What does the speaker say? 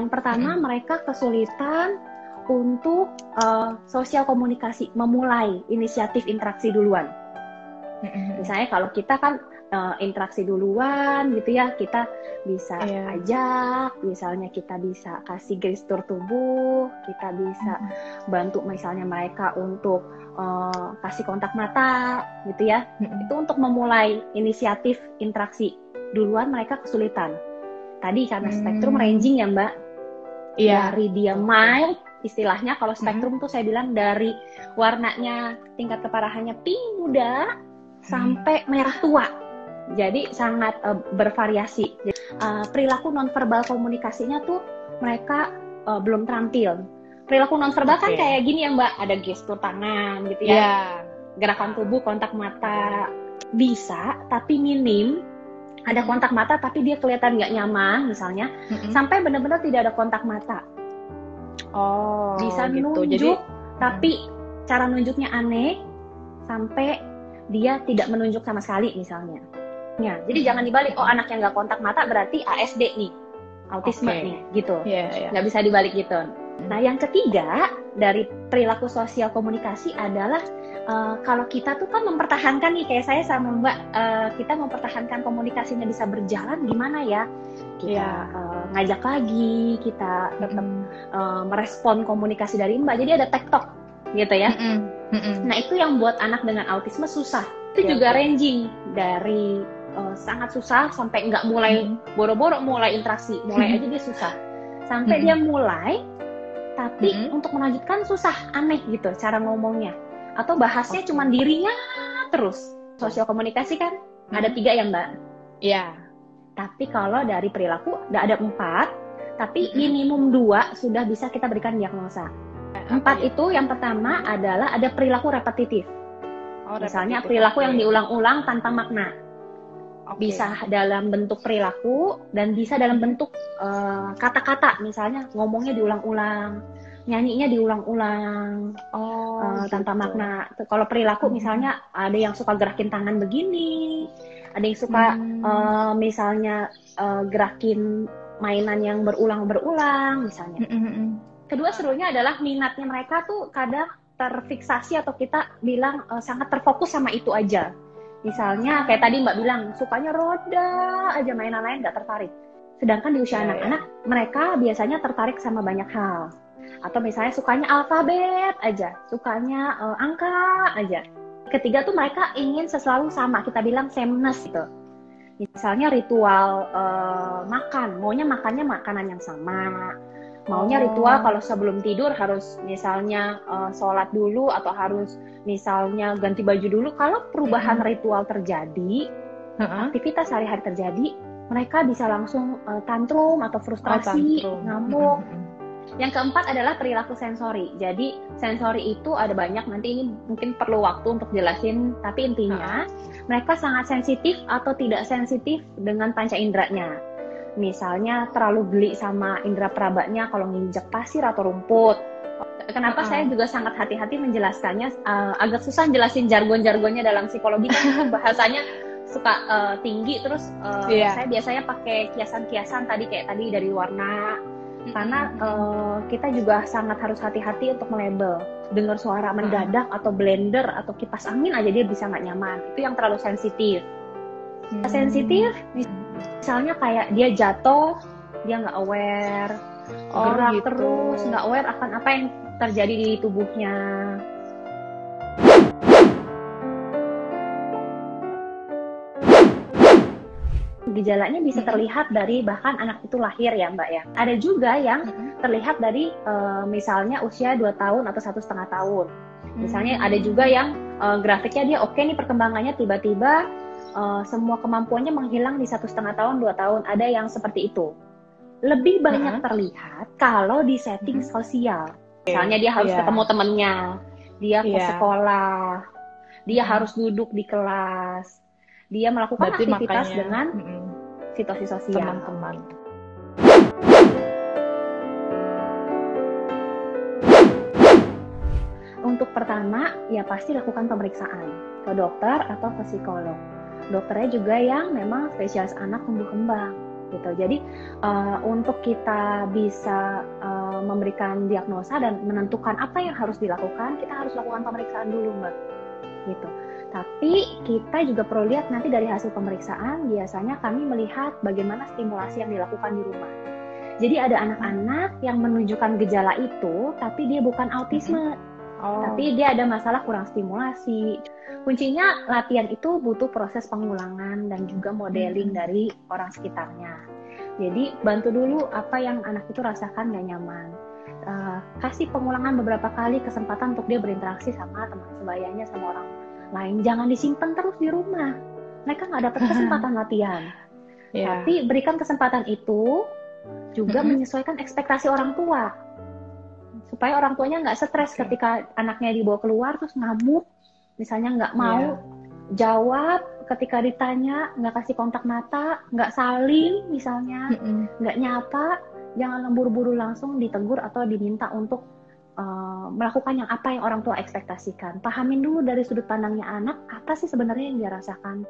Yang pertama, mereka kesulitan untuk sosial komunikasi, memulai inisiatif interaksi duluan. Misalnya kalau kita kan interaksi duluan gitu ya, kita bisa ajak, misalnya kita bisa kasih gestur tubuh, kita bisa bantu misalnya mereka untuk kasih kontak mata gitu ya. Itu untuk memulai inisiatif interaksi duluan mereka kesulitan. Tadi karena spektrum ranging ya Mbak, dari dia mild, istilahnya kalau spektrum tuh saya bilang dari warnanya tingkat keparahannya pink muda sampai merah tua. Jadi sangat bervariasi. Perilaku nonverbal komunikasinya tuh mereka belum terampil. Perilaku nonverbal kan kayak gini ya Mbak, ada gestur tangan gitu ya, gerakan tubuh, kontak mata bisa, tapi minim. Ada kontak mata tapi dia kelihatan nggak nyaman misalnya, sampai benar-benar tidak ada kontak mata. Bisa gitu. nunjuk, Jadi, tapi cara nunjuknya aneh, sampai dia tidak menunjuk sama sekali misalnya. Ya, jadi jangan dibalik, anak yang nggak kontak mata berarti ASD nih, autisme nih, gitu. Nggak bisa dibalik gitu. Nah, yang ketiga dari perilaku sosial komunikasi adalah kalau kita tuh kan mempertahankan nih, kayak saya sama Mbak, kita mempertahankan komunikasinya bisa berjalan gimana ya? Kita ngajak lagi, kita tetap merespon komunikasi dari Mbak. Jadi ada tektok gitu ya. Nah, itu yang buat anak dengan autisme susah. Itu juga ranging dari sangat susah sampai nggak mulai boro-boro mulai interaksi, mulai aja dia susah. Sampai dia mulai, tapi untuk melanjutkan susah, aneh gitu cara ngomongnya. Atau bahasnya cuma dirinya terus. Sosial komunikasi kan ada 3 ya Mbak? Iya. Tapi kalau dari perilaku ada 4, tapi minimum 2 sudah bisa kita berikan diagnosa. 4 itu yang pertama adalah ada perilaku repetitif. Misalnya perilaku yang diulang-ulang tanpa makna. Bisa dalam bentuk perilaku dan bisa dalam bentuk kata-kata. Misalnya ngomongnya diulang-ulang, nyanyinya diulang-ulang, tanpa makna. Kalau perilaku misalnya ada yang suka gerakin tangan begini, ada yang suka misalnya gerakin mainan yang berulang-berulang misalnya. Kedua serunya adalah minatnya mereka tuh kadang terfiksasi atau kita bilang sangat terfokus sama itu aja. Misalnya kayak tadi Mbak bilang sukanya roda aja, mainan lain nggak tertarik. Sedangkan di usia anak-anak mereka biasanya tertarik sama banyak hal. Atau misalnya sukanya alfabet aja, sukanya angka aja. Ketiga tuh mereka ingin selalu sama, kita bilang sameness gitu. Misalnya ritual makan, maunya makannya makanan yang sama. Maunya ritual kalau sebelum tidur harus misalnya sholat dulu atau harus misalnya ganti baju dulu. Kalau perubahan ritual terjadi, aktivitas sehari-hari terjadi, mereka bisa langsung tantrum atau frustrasi, ngamuk. Yang keempat adalah perilaku sensori. Jadi sensori itu ada banyak, nanti ini mungkin perlu waktu untuk jelasin, tapi intinya mereka sangat sensitif atau tidak sensitif dengan panca inderanya. Misalnya terlalu geli sama indera perabanya kalau nginjek pasir atau rumput. Kenapa saya juga sangat hati-hati menjelaskannya, agak susah jelasin jargon-jargonnya dalam psikologi kan bahasanya suka tinggi, terus saya biasanya pakai kiasan-kiasan tadi kayak tadi dari warna. Karena kita juga sangat harus hati-hati untuk melabel. Dengar suara mendadak atau blender atau kipas angin aja dia bisa nggak nyaman. Itu yang terlalu sensitif. Sensitif, misalnya kayak dia jatuh, dia nggak aware, gerak gitu. Terus nggak aware akan apa yang terjadi di tubuhnya. Gejalanya bisa terlihat dari bahkan anak itu lahir ya Mbak ya. Ada juga yang terlihat dari misalnya usia 2 tahun atau 1,5 tahun. Misalnya ada juga yang grafiknya dia oke nih perkembangannya, tiba-tiba semua kemampuannya menghilang di 1,5 tahun, 2 tahun. Ada yang seperti itu. Lebih banyak terlihat kalau di setting sosial. Misalnya dia harus ketemu temennya, dia ke sekolah, dia harus duduk di kelas, dia melakukan aktivitas dengan situasi sosial. Teman-teman. Untuk pertama, ya pasti lakukan pemeriksaan ke dokter atau ke psikolog. Dokternya juga yang memang spesialis anak tumbuh kembang. gitu. Jadi untuk kita bisa memberikan diagnosa dan menentukan apa yang harus dilakukan, kita harus lakukan pemeriksaan dulu, Mbak. Gitu. Tapi kita juga perlu lihat nanti dari hasil pemeriksaan, biasanya kami melihat bagaimana stimulasi yang dilakukan di rumah. Jadi ada anak-anak yang menunjukkan gejala itu, tapi dia bukan autisme, tapi dia ada masalah kurang stimulasi. Kuncinya latihan itu butuh proses pengulangan dan juga modeling dari orang sekitarnya. Jadi bantu dulu apa yang anak itu rasakan gak nyaman. Kasih pengulangan beberapa kali, kesempatan untuk dia berinteraksi sama teman sebayanya, sama orang lain. Jangan disimpan terus di rumah. Mereka nggak dapat kesempatan latihan. Tapi berikan kesempatan itu juga menyesuaikan ekspektasi orang tua. Supaya orang tuanya nggak stres ketika anaknya dibawa keluar terus ngamuk. Misalnya nggak mau jawab ketika ditanya, nggak kasih kontak mata, nggak salim misalnya, nggak nyapa, jangan buru-buru langsung ditegur atau diminta untuk melakukan yang apa yang orang tua ekspektasikan. Pahamin dulu dari sudut pandangnya anak, apa sih sebenarnya yang dia rasakan.